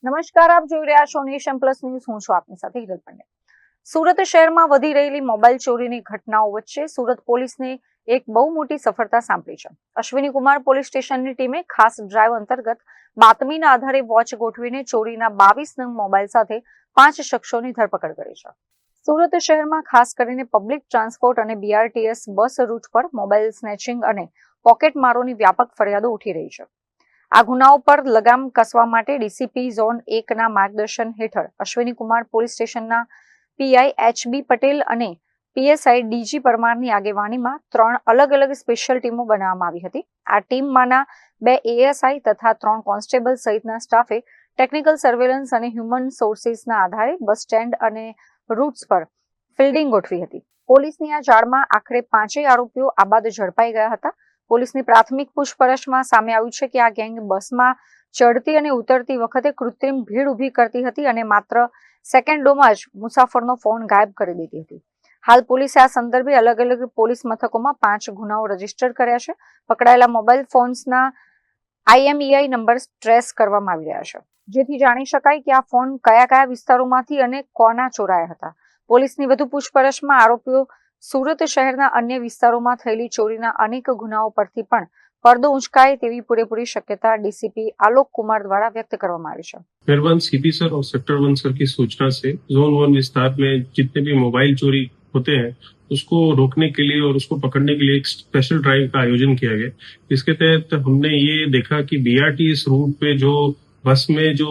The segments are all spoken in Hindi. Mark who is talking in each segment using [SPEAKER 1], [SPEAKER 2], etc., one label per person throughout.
[SPEAKER 1] નમસ્કાર, આપ જોઈ રહ્યા છો નેશન પ્લસ ન્યૂઝ. હું છું આપની સાથે હિરલ પંડ્યા. સુરત શહેરમાં વધી રહેલી મોબાઈલ ચોરીની ઘટનાઓ વચ્ચે સુરત પોલીસને એક બહુ મોટી સફળતા સાંપડી છે. અશ્વિની કુમાર પોલીસ સ્ટેશનની ટીમે ખાસ ડ્રાઈવ અંતર્ગત બાતમીના આધારે વોચ ગોઠવીને ચોરીના 22 નંગ મોબાઈલ સાથે 5 શખ્સોની ધરપકડ કરી છે. સુરત શહેરમાં ખાસ કરીને પબ્લિક ટ્રાન્સપોર્ટ અને BRTS બસ રૂટ પર મોબાઈલ સ્નેચિંગ અને પોકેટમારોની વ્યાપક ફરિયાદો ઉઠી રહી છે. આ ગુનાઓ પર લગામ કસવા માટે ડીસીપી ઝોન 1 ના માર્ગદર્શન હેઠળ અશ્વિની કુમાર પોલીસ સ્ટેશનના PI HB પટેલ અને PSI DG પરમારની આગેવાનીમાં 3 અલગ અલગ સ્પેશિયલ ટીમો બનાવવામાં આવી હતી. આ ટીમમાંના 2 ASI તથા 3 કોન્સ્ટેબલ સહિતના સ્ટાફે ટેકનિકલ સર્વેલન્સ અને હ્યુમન સોર્સિસના આધારે બસ સ્ટેન્ડ અને રૂટ્સ પર ફિલ્ડિંગ ગોઠવી હતી. પોલીસની આ જાળમાં આખરે 5 આરોપીઓ આ બાદ ઝડપાઈ ગયા હતા. પોલીસની પ્રાથમિક પૂછપરછમાં સામે આવ્યું છે કે આ ગેંગ બસમાં ચડતી અને ઉતરતી વખતે કૃત્રિમ ભીડ ઊભી કરતી હતી અને માત્ર સેકન્ડોમાં જ મુસાફરનો ફોન ગાયબ કરી દેતી હતી. હાલ પોલીસે આ સંદર્ભે અલગ અલગ પોલીસ મથકોમાં 5 ગુનાઓ રજીસ્ટર કર્યા છે. પકડાયેલા મોબાઈલ ફોન્સના IMEI નંબર ટ્રેસ કરવામાં આવી રહ્યા છે, જેથી જાણી શકાય કે આ ફોન કયા કયા વિસ્તારોમાંથી અને કોના ચોરાયા હતા. પોલીસની વધુ પૂછપરછમાં આરોપીઓ સુરત શહેરના અન્ય વિસ્તારોમાં થયેલી ચોરીના અનેક ગુનાઓ પરથી પણ પડદો ઉંચકાય તેવી પૂરેપૂરી શક્યતા DCP आलोक कुमार द्वारा व्यक्त કરવામાં આવી છે.
[SPEAKER 2] मेहरबान CP सर और सेक्टर 1 सर की सूचना से जोन 1 विस्तार में जितने भी मोबाइल चोरी होते हैं उसको रोकने के लिए और उसको पकड़ने के लिए एक स्पेशल ड्राइव का आयोजन किया गया. इसके तहत हमने ये देखा कि BRTS रूट पे जो बस में जो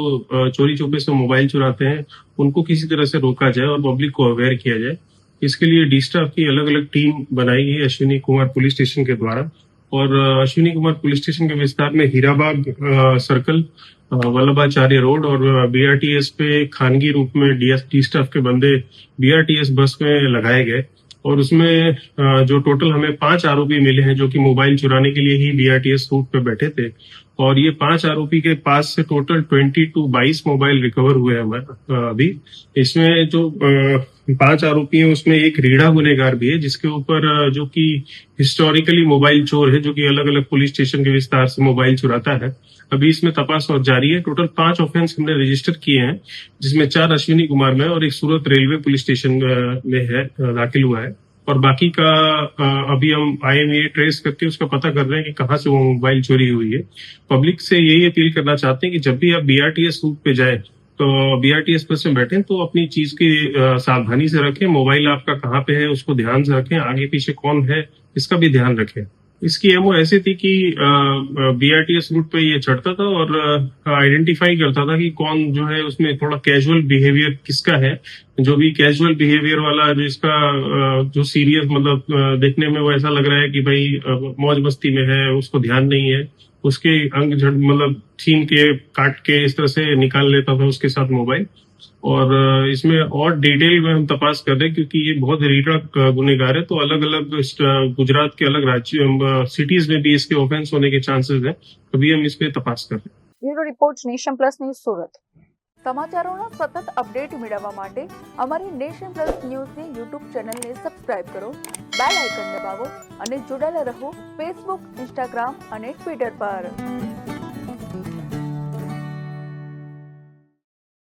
[SPEAKER 2] चोरी चौके से मोबाइल चुराते हैं उनको किसी तरह से रोका जाए और पब्लिक को अवेयर किया जाए. इसके लिए डी स्टाफ की अलग अलग टीम बनाई गई अश्विनी कुमार पुलिस स्टेशन के द्वारा. और अश्विनी कुमार पुलिस स्टेशन के विस्तार में हीराबाग सर्कल, वल्लभाचार्य रोड और BRTS पे खानगी रूप में डी स्टाफ के बंदे BRTS बस में लगाए गए. और उसमें जो टोटल हमें 5 आरोपी मिले हैं जो कि मोबाइल चुराने के लिए ही BRTS रूट पे बैठे थे. और ये 5 आरोपी के पास से टोटल 22 मोबाइल रिकवर हुए हैं अभी. इसमें जो 5 आरोपी हैं उसमें एक रीढ़ा गुनहगार भी है जिसके ऊपर जो कि हिस्टोरिकली मोबाइल चोर है जो कि अलग अलग पुलिस स्टेशन के विस्तार से मोबाइल चुराता है. अभी इसमें तपास और जारी है. टोटल 5 ऑफेंस हमने रजिस्टर किए हैं जिसमें 4 अश्विनी कुमार में और एक सूरत रेलवे पुलिस स्टेशन में है दाखिल हुआ है. और बाकी का अभी हम IMEI ट्रेस करके उसका पता कर रहे हैं कि कहाँ से वो मोबाइल चोरी हुई है. पब्लिक से यही अपील करना चाहते हैं कि जब भी आप BRTS रूट पे जाए तो BRTS बस में बैठे तो अपनी चीज की सावधानी से रखें. मोबाइल आपका कहाँ पे है उसको ध्यान से रखें. आगे पीछे कौन है इसका भी ध्यान रखें. इसकी एमओ ऐसी थी कि BRTS रूट पे ये चढ़ता था और आइडेंटिफाई करता था कि कौन जो है उसमें थोड़ा कैजुअल बिहेवियर किसका है. जो भी कैजुअल बिहेवियर वाला जिसका जो सीरियस मतलब देखने में वो ऐसा लग रहा है कि भाई मौज मस्ती में है, उसको ध्यान नहीं है, उसके अंग झड़ मतलब छीन के काट के इस तरह से निकाल लेता था उसके साथ मोबाइल. और इसमें और डिटेल में हम तपास कर रहे हैं क्योंकि ये बहुत रीढ़ा गुनहगार है. तो अलग अलग गुजरात के अलग राज्य सिटीज में भी इसके ऑफेंस होने के चांसेस है. अभी हम इस पे तपास कर रहे हैं.
[SPEAKER 1] Bureau report nation plus news Surat.
[SPEAKER 3] સમાચારોના સતત અપડેટ મેળવવા માટે અમારી નેશન પ્લસ ન્યૂઝની YouTube ચેનલને સબસ્ક્રાઇબ કરો, બેલ આઇકન દબાવો અને જોડાયેલા રહો Facebook, Instagram અને Twitter પર.